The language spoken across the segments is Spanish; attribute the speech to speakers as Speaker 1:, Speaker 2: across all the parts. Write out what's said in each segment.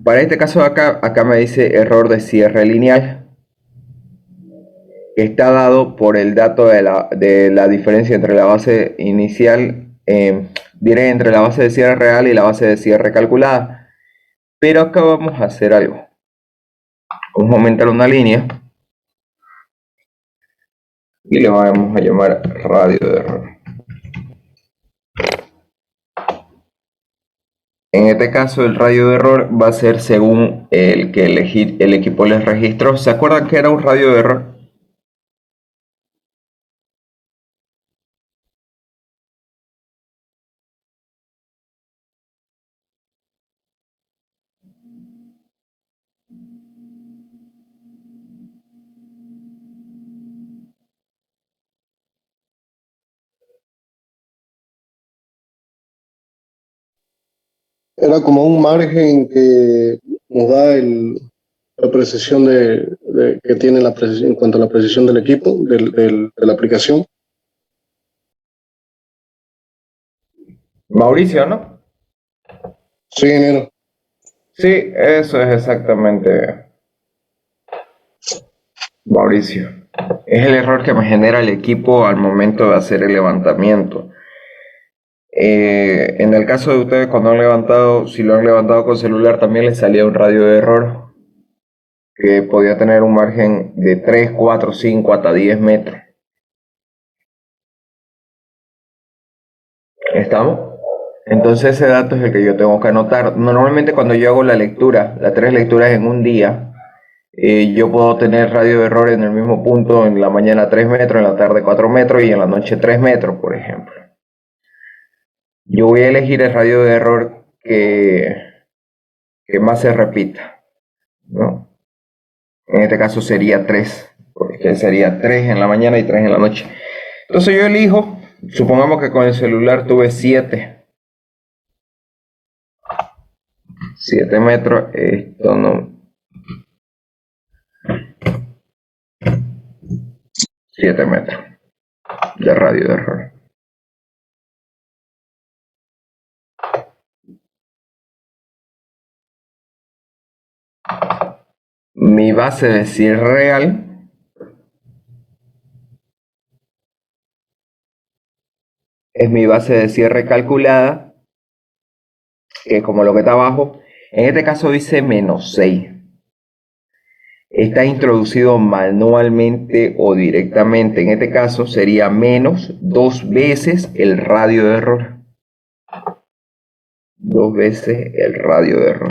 Speaker 1: Para este caso acá me dice error de cierre lineal, que está dado por el dato de la diferencia entre la base inicial, diré entre la base de cierre real y la base de cierre calculada. Pero acá vamos a hacer algo. Vamos a aumentar una línea y le vamos a llamar radio de error. En este caso el radio de error va a ser según el que el equipo les registró. ¿Se acuerdan que era un radio de error?
Speaker 2: Era como un margen que nos da la precisión que tiene la precisión, en cuanto a la precisión del equipo, de la aplicación.
Speaker 1: Mauricio, ¿no?
Speaker 2: Sí, ingeniero.
Speaker 1: Sí, eso es exactamente Mauricio. Es el error que me genera el equipo al momento de hacer el levantamiento. En el caso de ustedes cuando han levantado, si lo han levantado con celular, también les salía un radio de error que podía tener un margen de 3, 4, 5, hasta 10 metros. ¿Estamos? Entonces ese dato es el que yo tengo que anotar. Normalmente cuando yo hago la lectura, las 3 lecturas en un día, yo puedo tener radio de error en el mismo punto, en la mañana 3 metros, en la tarde 4 metros y en la noche 3 metros, por ejemplo. Yo voy a elegir el radio de error que más se repita, ¿no? En este caso sería 3, porque sería 3 en la mañana y 3 en la noche. Entonces yo elijo, supongamos que con el celular tuve 7 metros, esto no, 7 metros de radio de error. Mi base de cierre real es mi base de cierre calculada, que es como lo que está abajo. En este caso dice -6. Está introducido manualmente o directamente. En este caso sería menos 2 veces el radio de error. 2 veces el radio de error.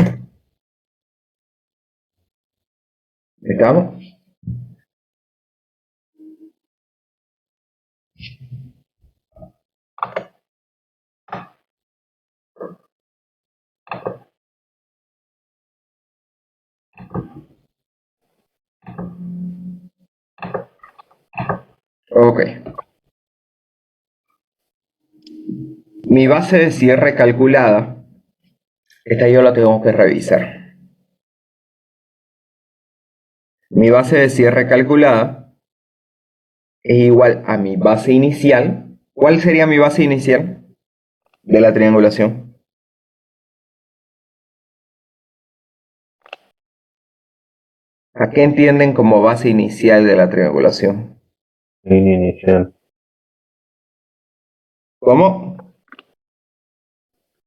Speaker 1: ¿Estamos? Ok. Mi base de cierre calculada, esta yo la tengo que revisar. Mi base de cierre calculada es igual a mi base inicial. ¿Cuál sería mi base inicial de la triangulación? ¿A qué entienden como base inicial de la triangulación?
Speaker 3: Línea inicial.
Speaker 1: ¿Cómo?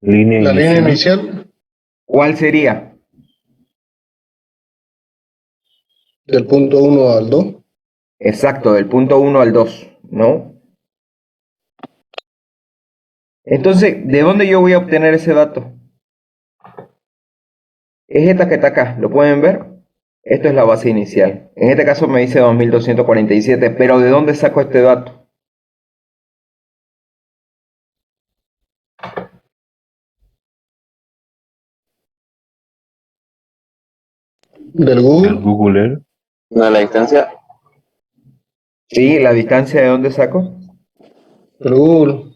Speaker 3: Línea
Speaker 2: La línea
Speaker 3: inicial.
Speaker 2: inicial
Speaker 1: ¿Cuál sería?
Speaker 2: del punto 1 al 2.
Speaker 1: Exacto, del punto 1 al 2, ¿no? Entonces, ¿de dónde yo voy a obtener ese dato? Es esta que está acá, ¿lo pueden ver? Esto es la base inicial. En este caso me dice 2247, pero ¿de dónde saco este dato?
Speaker 2: Del
Speaker 3: El
Speaker 2: Google.
Speaker 3: Google Earth.
Speaker 4: No, la distancia
Speaker 1: Sí, la distancia de dónde saco.
Speaker 2: Del Google.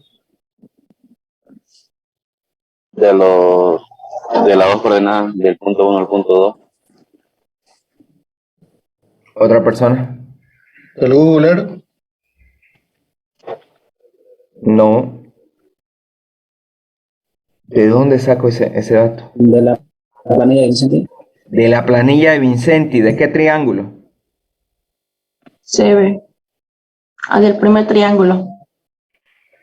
Speaker 4: de los de las dos coordenadas del punto 1 al punto 2.
Speaker 1: Otra persona.
Speaker 2: Del Google Earth.
Speaker 1: No. ¿De dónde saco ese dato?
Speaker 5: De la La planilla de Vicente.
Speaker 1: De la planilla de Vincenti, ¿de qué triángulo?
Speaker 6: Se ve. Del primer triángulo.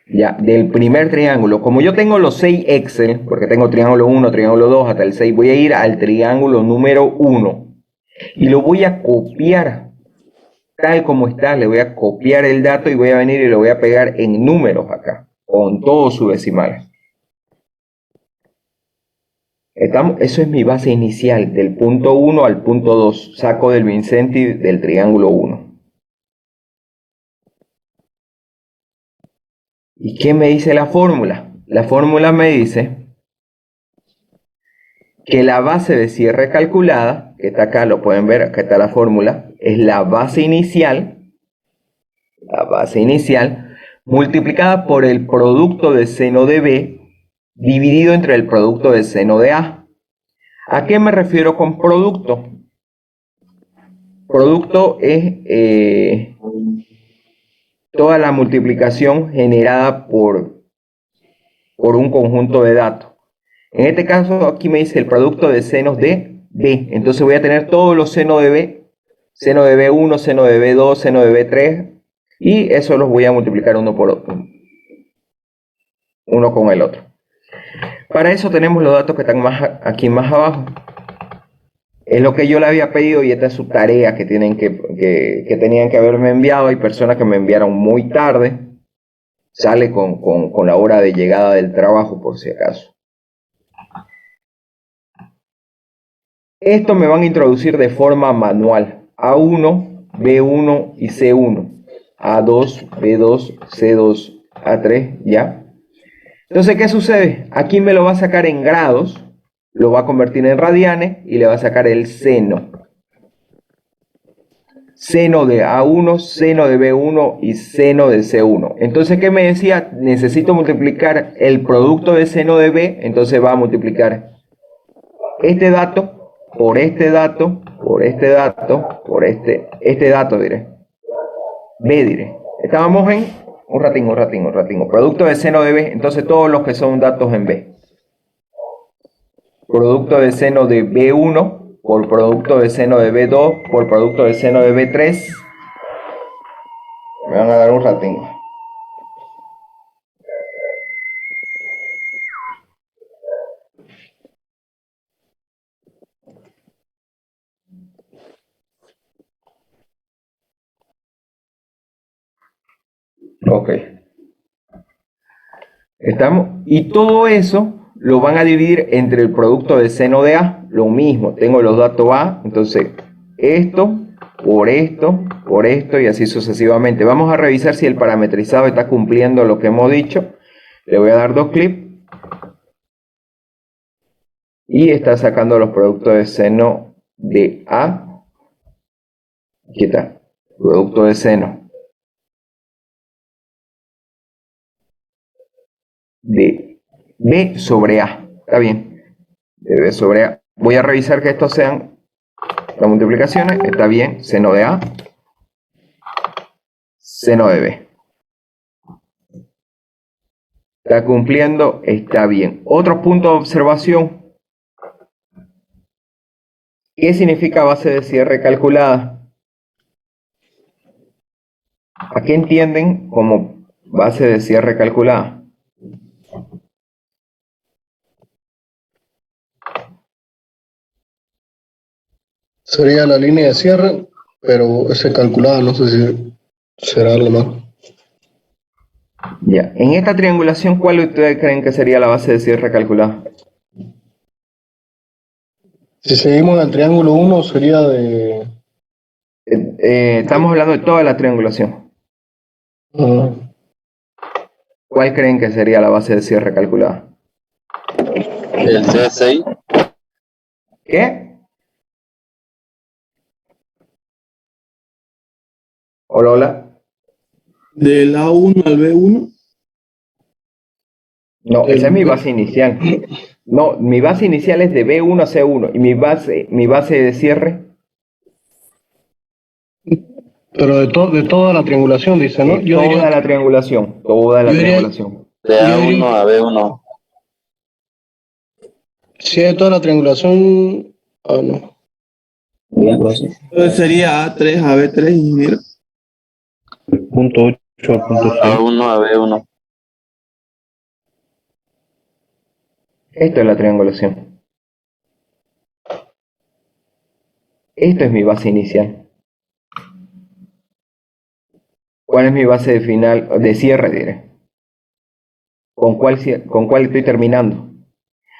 Speaker 1: Ya, del primer triángulo. Como yo tengo los 6 Excel, porque tengo triángulo 1, triángulo 2, hasta el 6, voy a ir al triángulo número 1 y lo voy a copiar tal como está. Le voy a copiar el dato y voy a venir y lo voy a pegar en números acá, con todos sus decimales. Eso es mi base inicial, del punto 1 al punto 2. Saco del Vincenti del triángulo 1. ¿Y qué me dice la fórmula? La fórmula me dice que la base de cierre calculada, que está acá, lo pueden ver, acá está la fórmula, es la base inicial multiplicada por el producto de seno de B dividido entre el producto de seno de A. ¿A qué me refiero con producto? Producto es toda la multiplicación generada por un conjunto de datos. En este caso aquí me dice el producto de senos de B. Entonces voy a tener todos los senos de B. Seno de B1, seno de B2, seno de B3. Y eso los voy a multiplicar uno por otro. Uno con el otro. Para eso tenemos los datos que están aquí más abajo. Es lo que yo le había pedido y esta es su tarea que tenían que haberme enviado. Hay personas que me enviaron muy tarde. Sale con la hora de llegada del trabajo por si acaso. Esto me van a introducir de forma manual. A1, B1 y C1. A2, B2, C2, A3, ¿ya? Entonces, ¿qué sucede? Aquí me lo va a sacar en grados, lo va a convertir en radianes y le va a sacar el seno. Seno de A1, seno de B1 y seno de C1. Entonces, ¿qué me decía? Necesito multiplicar el producto de seno de B, entonces va a multiplicar este dato por este dato, por este dato, por este dato, diré. B, diré. Estábamos en un ratín. Producto de seno de B, entonces todos los que son datos en B. Producto de seno de B1 por producto de seno de B2 por producto de seno de B3. Me van a dar un ratín. Ok. ¿Estamos? Y todo eso lo van a dividir entre el producto de seno de A. Lo mismo, tengo los datos A, entonces esto por esto y así sucesivamente. Vamos a revisar si el parametrizado está cumpliendo lo que hemos dicho. Le voy a dar 2 clics. Y está sacando los productos de seno de A. Aquí está, producto de seno de B sobre A. Está bien, de B sobre A. Voy a revisar que estos sean las multiplicaciones. Está bien, seno de A, seno de B. Está cumpliendo, está bien. Otro punto de observación. ¿Qué significa base de cierre calculada? ¿A qué entienden como base de cierre calculada?
Speaker 2: Sería la línea de cierre, pero ese calculada, no sé si será algo más.
Speaker 1: Ya. En esta triangulación, ¿cuál ustedes creen que sería la base de cierre calculada?
Speaker 2: Si seguimos el triángulo 1, sería de...
Speaker 1: Estamos hablando de toda la triangulación. ¿Cuál creen que sería la base de cierre calculada?
Speaker 4: El C6.
Speaker 1: ¿Qué? Hola, hola.
Speaker 7: Del A1 al B1.
Speaker 1: No, esa es mi base inicial. No, mi base inicial es de B1 a C1. ¿Y mi base de cierre?
Speaker 2: Pero de toda la triangulación, dice, ¿no?
Speaker 1: Toda la triangulación. Toda la triangulación.
Speaker 4: De A1 a B1.
Speaker 2: Si es toda la triangulación, no.
Speaker 7: Entonces sería A3 a B3, ingeniero.
Speaker 3: Del punto 8 al punto 6.
Speaker 4: A1 a B1.
Speaker 1: Esto es la triangulación. Esto es mi base inicial. ¿Cuál es mi base de final, de cierre, diré? ¿Con cuál estoy terminando?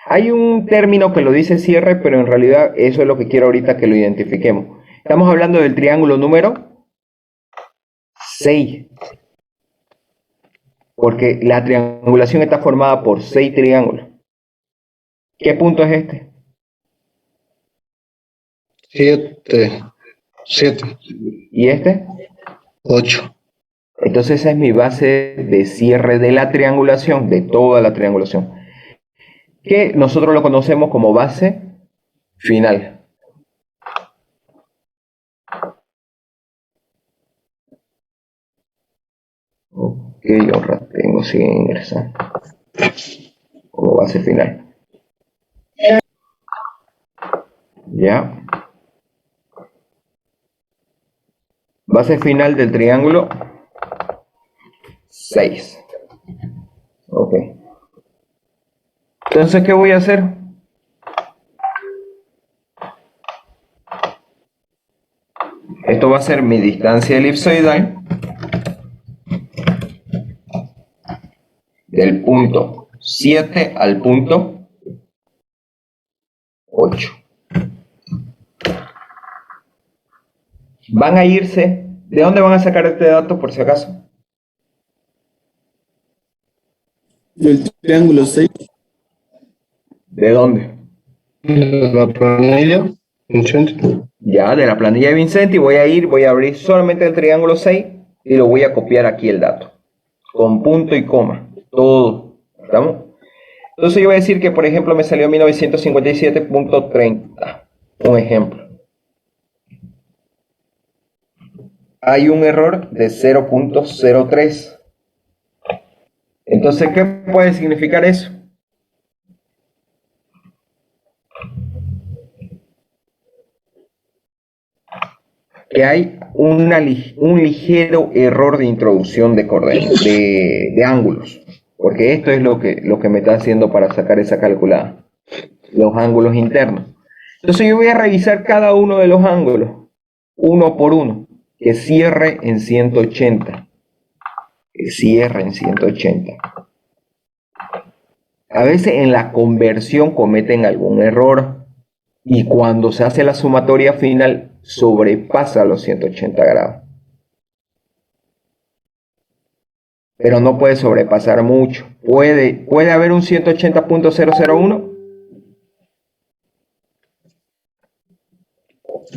Speaker 1: Hay un término que lo dice cierre, pero en realidad eso es lo que quiero ahorita que lo identifiquemos. Estamos hablando del triángulo número 6. Porque la triangulación está formada por 6 triángulos. ¿Qué punto es este?
Speaker 2: 7.
Speaker 1: ¿Y este?
Speaker 2: 8.
Speaker 1: Entonces esa es mi base de cierre de la triangulación, de toda la triangulación, que nosotros lo conocemos como base final. Ok, ahora tengo, sigue ingresando como base final. Ya. Base final del triángulo 6. Ok. Entonces, ¿qué voy a hacer? Esto va a ser mi distancia elipsoidal del punto 7 al punto 8. Van a irse. ¿De dónde van a sacar este dato por si acaso?
Speaker 7: Del triángulo 6.
Speaker 1: ¿De dónde?
Speaker 2: La planilla, Vicente.
Speaker 1: Ya, de la planilla de Vincent, y voy a abrir solamente el triángulo 6 y lo voy a copiar aquí el dato. Con punto y coma. Todo. ¿Estamos? Entonces yo voy a decir que, por ejemplo, me salió 1957.30. Un ejemplo. Hay un error de 0.03. Entonces, ¿qué puede significar eso? Que hay un ligero error de introducción de coordenadas, de ángulos. Porque esto es lo que me está haciendo para sacar esa calculada. Los ángulos internos. Entonces yo voy a revisar cada uno de los ángulos, uno por uno, que cierre en 180. Que cierre en 180. A veces en la conversión cometen algún error y cuando se hace la sumatoria final sobrepasa los 180 grados. Pero no puede sobrepasar mucho. ¿Puede haber un 180.001?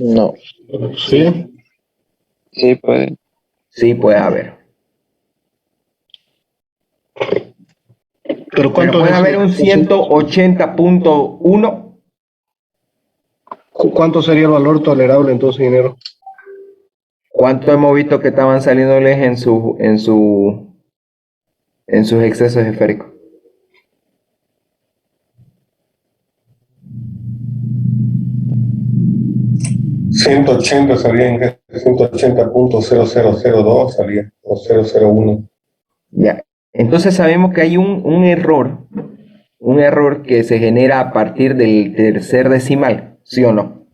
Speaker 4: No.
Speaker 2: Sí.
Speaker 4: Sí, puede.
Speaker 1: Sí, puede haber.
Speaker 2: Pero ¿cuánto
Speaker 1: Puede
Speaker 2: es
Speaker 1: haber un 180.1.
Speaker 2: ¿Cuánto sería el valor tolerable entonces, dinero?
Speaker 1: ¿Cuánto hemos visto que estaban saliéndoles en sus excesos esféricos?
Speaker 5: Salía en 180.0002 salía, o 001.
Speaker 1: Ya. Entonces sabemos que hay un error que se genera a partir del tercer decimal, ¿sí o no?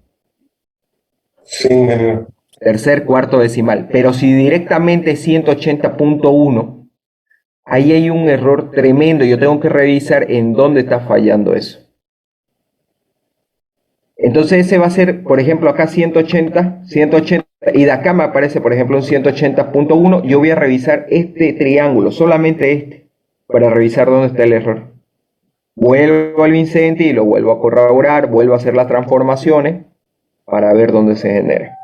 Speaker 5: Sí, ingeniero.
Speaker 1: Tercer, cuarto decimal. Pero si directamente es 180.1, ahí hay un error tremendo. Yo tengo que revisar en dónde está fallando eso. Entonces ese va a ser, por ejemplo, acá 180, y de acá me aparece, por ejemplo, un 180.1. Yo voy a revisar este triángulo, solamente este, para revisar dónde está el error. Vuelvo al Vincenti y lo vuelvo a corroborar, vuelvo a hacer las transformaciones para ver dónde se genera.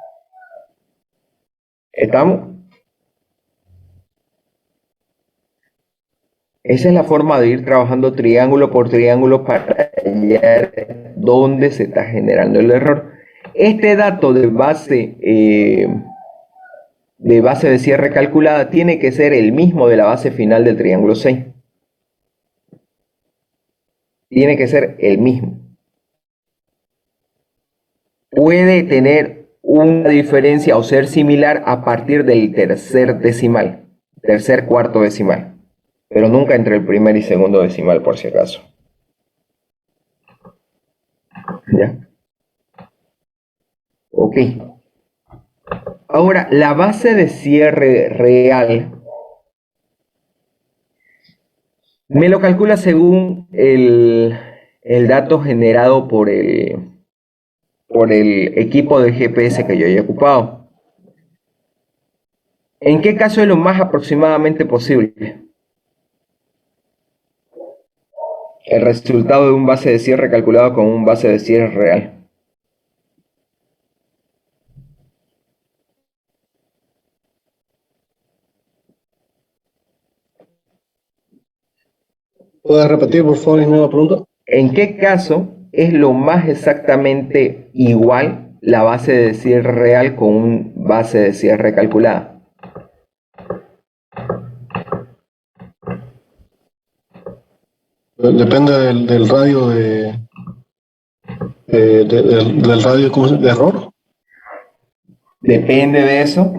Speaker 1: ¿Estamos? Esa es la forma de ir trabajando triángulo por triángulo para hallar dónde se está generando el error. Este dato de base de cierre calculada tiene que ser el mismo de la base final del triángulo 6. Tiene que ser el mismo. puede tener una diferencia o ser similar a partir del tercer decimal, tercer cuarto decimal, pero nunca entre el primer y segundo decimal, por si acaso. ¿Ya? Ok. Ahora, la base de cierre real me lo calcula según el dato generado por el equipo de GPS que yo haya ocupado. ¿En qué caso es lo más aproximadamente posible? El resultado de un base de cierre calculado con un base de cierre real.
Speaker 2: ¿Puedes repetir, por favor, la nueva pregunta?
Speaker 1: ¿En qué caso es lo más exactamente igual la base de cierre real con un base de cierre calculada?
Speaker 2: Depende del radio del radio de error.
Speaker 1: Depende de eso.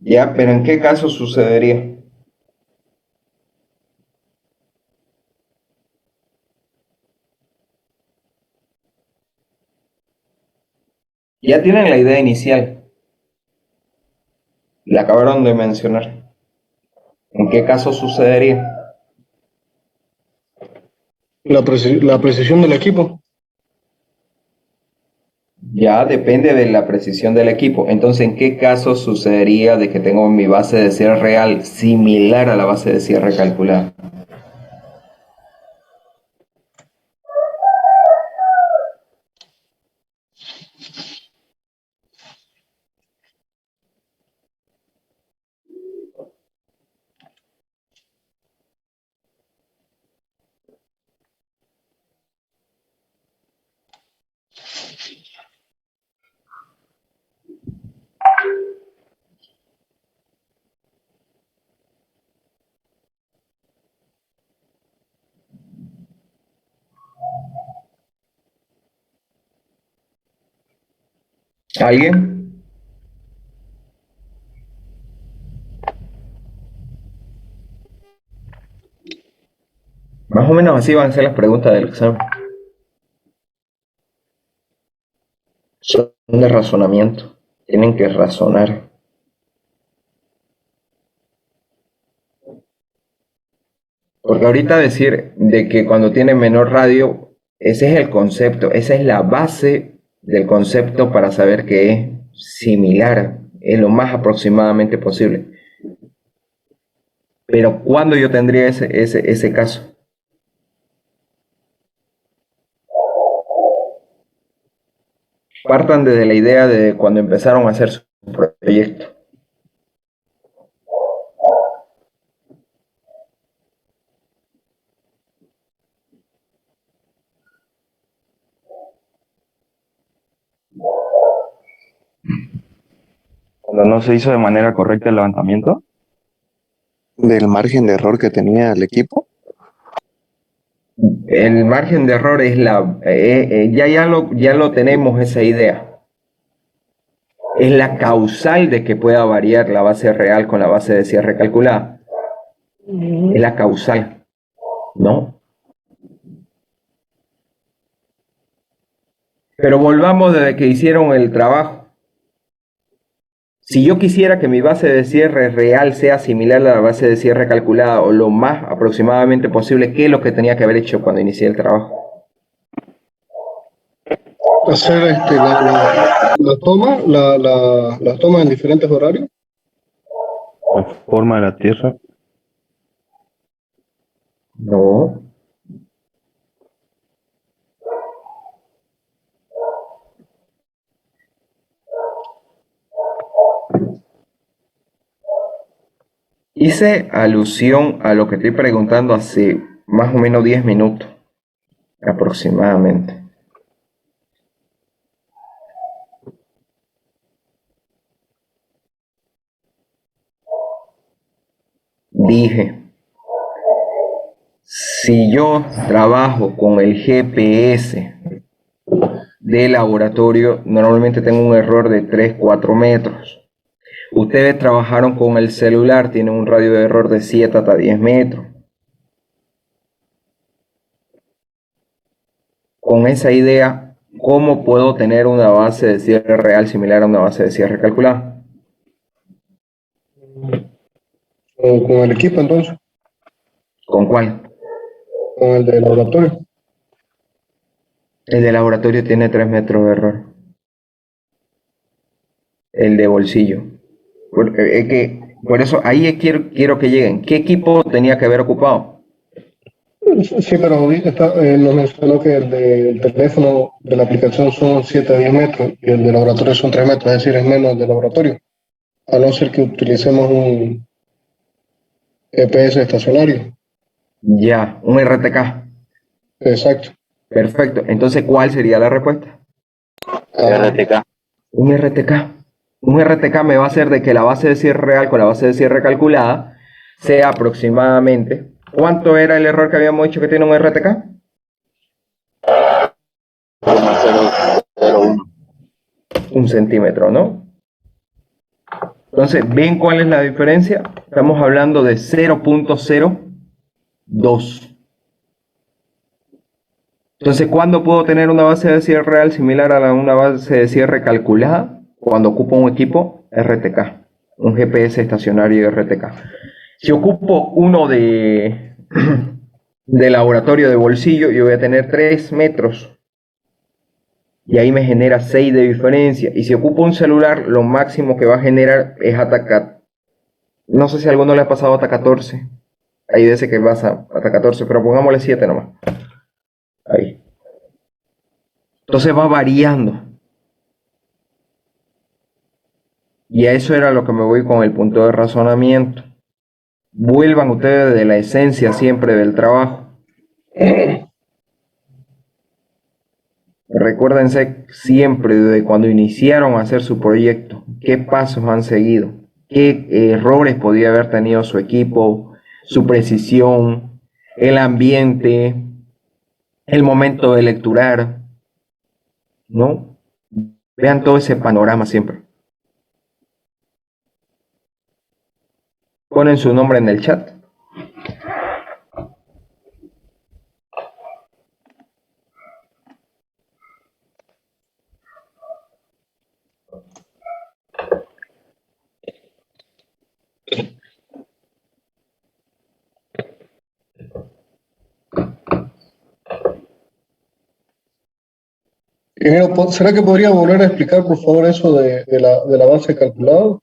Speaker 1: Ya, pero ¿en qué caso sucedería? Ya tienen la idea inicial. La acabaron de mencionar. ¿En qué caso sucedería?
Speaker 2: La precisión del equipo.
Speaker 1: Ya depende de la precisión del equipo. Entonces, ¿en qué caso sucedería de que tengo mi base de cierre real similar a la base de cierre calculada? ¿Alguien? Más o menos así van a ser las preguntas del examen. Son de razonamiento. Tienen que razonar. Porque ahorita decir de que cuando tiene menor radio, ese es el concepto, esa es la base del concepto para saber que es similar, es lo más aproximadamente posible. Pero ¿cuándo yo tendría ese caso? Partan desde la idea de cuando empezaron a hacer su proyecto.
Speaker 3: Cuando no se hizo de manera correcta el levantamiento.
Speaker 8: Del margen de error que tenía el equipo.
Speaker 1: El margen de error es ya lo tenemos esa idea. Es la causal de que pueda variar la base real con la base de cierre calculada. Es la causal, ¿no? Pero volvamos desde que hicieron el trabajo. Si yo quisiera que mi base de cierre real sea similar a la base de cierre calculada o lo más aproximadamente posible, ¿qué es lo que tenía que haber hecho cuando inicié el trabajo?
Speaker 2: Hacer las tomas en diferentes horarios.
Speaker 3: La forma de la Tierra.
Speaker 1: No. Hice alusión a lo que estoy preguntando hace más o menos 10 minutos, aproximadamente. dije, si yo trabajo con el GPS de laboratorio, normalmente tengo un error de 3-4 metros. Ustedes trabajaron con el celular, tienen un radio de error de 7 hasta 10 metros. Con esa idea, ¿cómo puedo tener una base de cierre real similar a una base de cierre calculada?
Speaker 2: O con el equipo entonces,
Speaker 1: ¿Con cuál?
Speaker 2: con el de laboratorio.
Speaker 1: El de laboratorio tiene 3 metros de error. El de bolsillo. Por eso ahí quiero que lleguen. ¿Qué equipo tenía que haber ocupado?
Speaker 2: Sí, pero nos mencionó que el teléfono de la aplicación son 7 a 10 metros y el de laboratorio son 3 metros, es decir, es menos el de laboratorio, a no ser que utilicemos un EPS estacionario.
Speaker 1: Ya, un RTK.
Speaker 2: Exacto.
Speaker 1: Perfecto. Entonces, ¿cuál sería la respuesta?
Speaker 4: RTK.
Speaker 1: Un RTK. Un RTK me va a hacer de que la base de cierre real con la base de cierre calculada sea aproximadamente. ¿Cuánto era el error que habíamos dicho que tiene un RTK?
Speaker 4: 0,001.
Speaker 1: 1 centímetro, ¿no? Entonces, ¿ven cuál es la diferencia? Estamos hablando de 0.02. Entonces, ¿cuándo puedo tener una base de cierre real similar a una base de cierre calculada? Cuando ocupo un equipo RTK, un GPS estacionario RTK. Si ocupo uno de laboratorio de bolsillo, yo voy a tener 3 metros. Y ahí me genera 6 de diferencia. Y si ocupo un celular, lo máximo que va a generar es hasta, no sé si a alguno le ha pasado hasta 14. Hay veces que pasa hasta 14, pero pongámosle 7 nomás. Ahí. Entonces va variando. Y a eso era lo que me voy con el punto de razonamiento. Vuelvan ustedes de la esencia siempre del trabajo. Recuérdense siempre de cuando iniciaron a hacer su proyecto, qué pasos han seguido, qué errores podía haber tenido su equipo, su precisión, el ambiente, el momento de lecturar, ¿no? Vean todo ese panorama siempre. Ponen su nombre en el chat.
Speaker 2: Ingeniero, ¿será que podría volver a explicar, por favor, eso de la base calculada?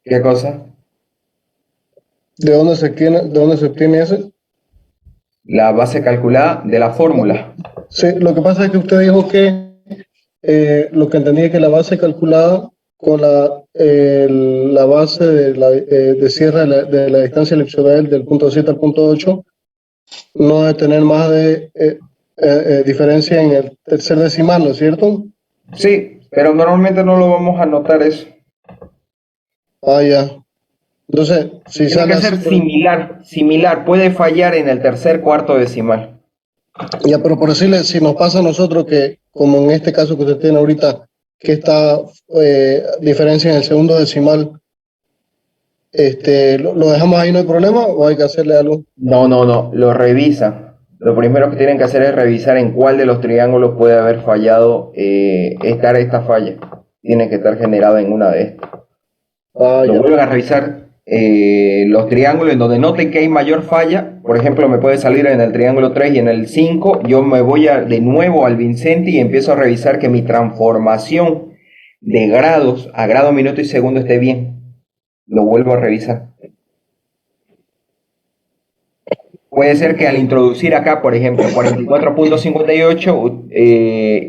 Speaker 1: ¿Qué cosa?
Speaker 2: ¿De dónde se obtiene ese?
Speaker 1: La base calculada de la fórmula.
Speaker 2: Sí, lo que pasa es que usted dijo que lo que entendía es que la base calculada con la base de cierre de la distancia elipsoidal del punto 7 al punto 8 no debe tener más de diferencia en el tercer decimal, ¿no es cierto?
Speaker 1: Sí, pero normalmente no lo vamos a notar eso.
Speaker 2: Ah, ya. Entonces, si
Speaker 1: Tiene
Speaker 2: sale
Speaker 1: que ser
Speaker 2: así,
Speaker 1: similar, puede fallar en el tercer cuarto decimal.
Speaker 2: ya, pero por decirle, si nos pasa a nosotros que, como en este caso que usted tiene ahorita, que esta diferencia en el segundo decimal, ¿lo dejamos ahí, no hay problema, o hay que hacerle algo?
Speaker 1: No, lo revisa. Lo primero que tienen que hacer es revisar en cuál de los triángulos puede haber fallado, estar esta falla. Tiene que estar generada en una de estas.
Speaker 2: Ah,
Speaker 1: Lo
Speaker 2: ya.
Speaker 1: vuelven a revisar los triángulos en donde noten que hay mayor falla. Por ejemplo, me puede salir en el triángulo 3 y en el 5. Yo me voy de nuevo al Vincenti y empiezo a revisar que mi transformación de grados a grado, minuto y segundo esté bien. Lo vuelvo a revisar. Puede ser que al introducir acá, por ejemplo, 44.58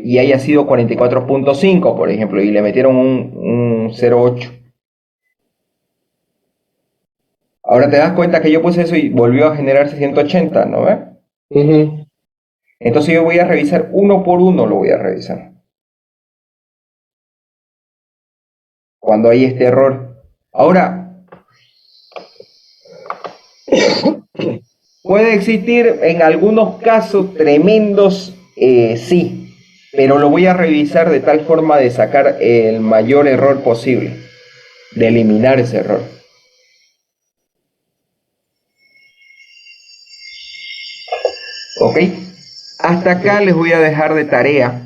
Speaker 1: y haya sido 44.5, por ejemplo, y le metieron un 0.8. Ahora te das cuenta que yo puse eso y volvió a generarse 180, ¿no ves?
Speaker 2: Ujú.
Speaker 1: Entonces yo voy a revisar uno por uno, lo voy a revisar. Cuando hay este error. Ahora, Puede existir en algunos casos tremendos, sí, pero lo voy a revisar de tal forma de sacar el mayor error posible, de eliminar ese error. Ok, hasta acá les voy a dejar de tarea.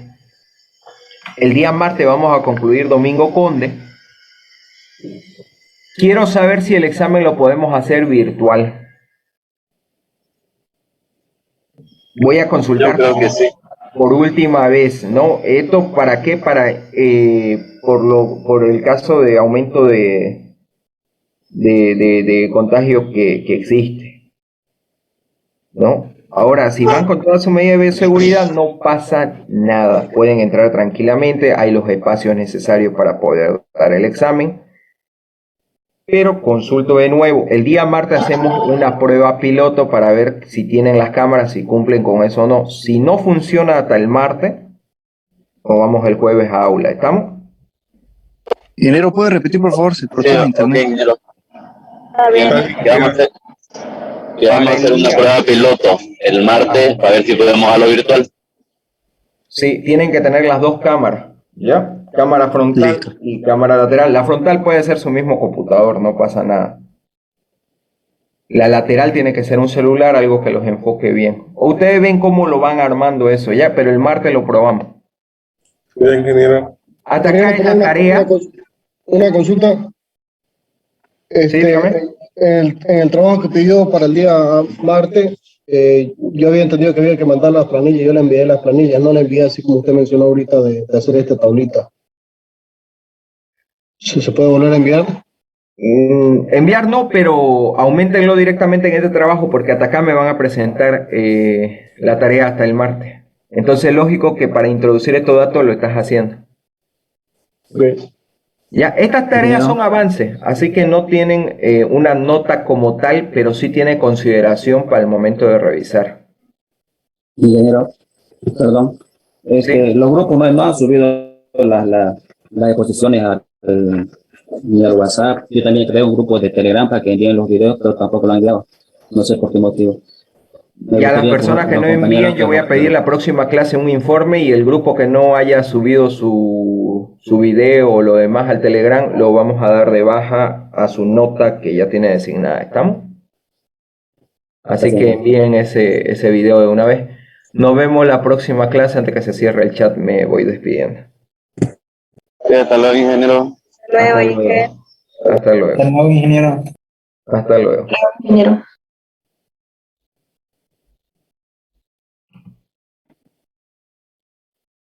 Speaker 1: El día martes vamos a concluir Domingo Conde. Quiero saber si el examen lo podemos hacer virtual. Voy a
Speaker 4: Yo
Speaker 1: consultar
Speaker 4: creo que sí.
Speaker 1: por última vez, ¿no? ¿Esto para qué? Por el caso de aumento de contagios que existe, ¿no? Ahora, si van con toda su medida de bioseguridad, no pasa nada. Pueden entrar tranquilamente, hay los espacios necesarios para poder dar el examen. Pero consulto de nuevo, el día martes hacemos una prueba piloto para ver si tienen las cámaras, si cumplen con eso o no. Si no funciona hasta el martes, o vamos el jueves a aula, ¿estamos?
Speaker 8: Ingeniero, ¿puede repetir, por favor, si el
Speaker 4: Sí,
Speaker 8: proceso de
Speaker 4: ok,
Speaker 8: internet?
Speaker 4: ingeniero.
Speaker 6: Está bien.
Speaker 4: Que vamos a hacer, que vamos a hacer una prueba piloto el martes para ver si podemos a lo virtual.
Speaker 1: Sí, tienen que tener las dos cámaras, ¿ya? Cámara frontal
Speaker 8: Listo.
Speaker 1: y cámara lateral. La frontal puede ser su mismo computador, no pasa nada. La lateral tiene que ser un celular, algo que los enfoque bien. Ustedes ven cómo lo van armando eso, ¿ya? Pero el martes lo probamos.
Speaker 5: Bien, ingeniero.
Speaker 1: Hasta acá es la tarea.
Speaker 2: Una consulta.
Speaker 1: Sí, dígame.
Speaker 2: En el trabajo que pidió para el día martes, yo había entendido que había que mandar las planillas. Yo le envié las planillas, no le envié así como usted mencionó ahorita de hacer esta tablita. ¿Se puede volver a enviar?
Speaker 1: Enviar no, pero aumentenlo directamente en este trabajo porque hasta acá me van a presentar la tarea hasta el martes. Entonces es lógico que para introducir estos datos lo estás haciendo.
Speaker 2: Okay.
Speaker 1: Ya, estas tareas son avances, así que no tienen una nota como tal, pero sí tiene consideración para el momento de revisar.
Speaker 9: Ingeniero, perdón.
Speaker 1: Sí.
Speaker 9: Los grupos no han subido las exposiciones ni al WhatsApp. Yo también creo un grupo de Telegram para que envíen los videos, pero tampoco lo han enviado. No sé por qué motivo.
Speaker 1: Ya las personas que no envíen, yo voy a pedir la próxima clase un informe y el grupo que no haya subido su video o lo demás al Telegram, lo vamos a dar de baja a su nota que ya tiene designada. ¿Estamos? Así que envíen ese video de una vez. Nos vemos la próxima clase. Antes que se cierre el chat, me voy despidiendo.
Speaker 4: Sí, hasta luego, ingeniero.
Speaker 6: Luego, ingeniero.
Speaker 1: Hasta luego.
Speaker 7: Hasta luego, ingeniero.
Speaker 1: Hasta luego.
Speaker 6: Ingeniero.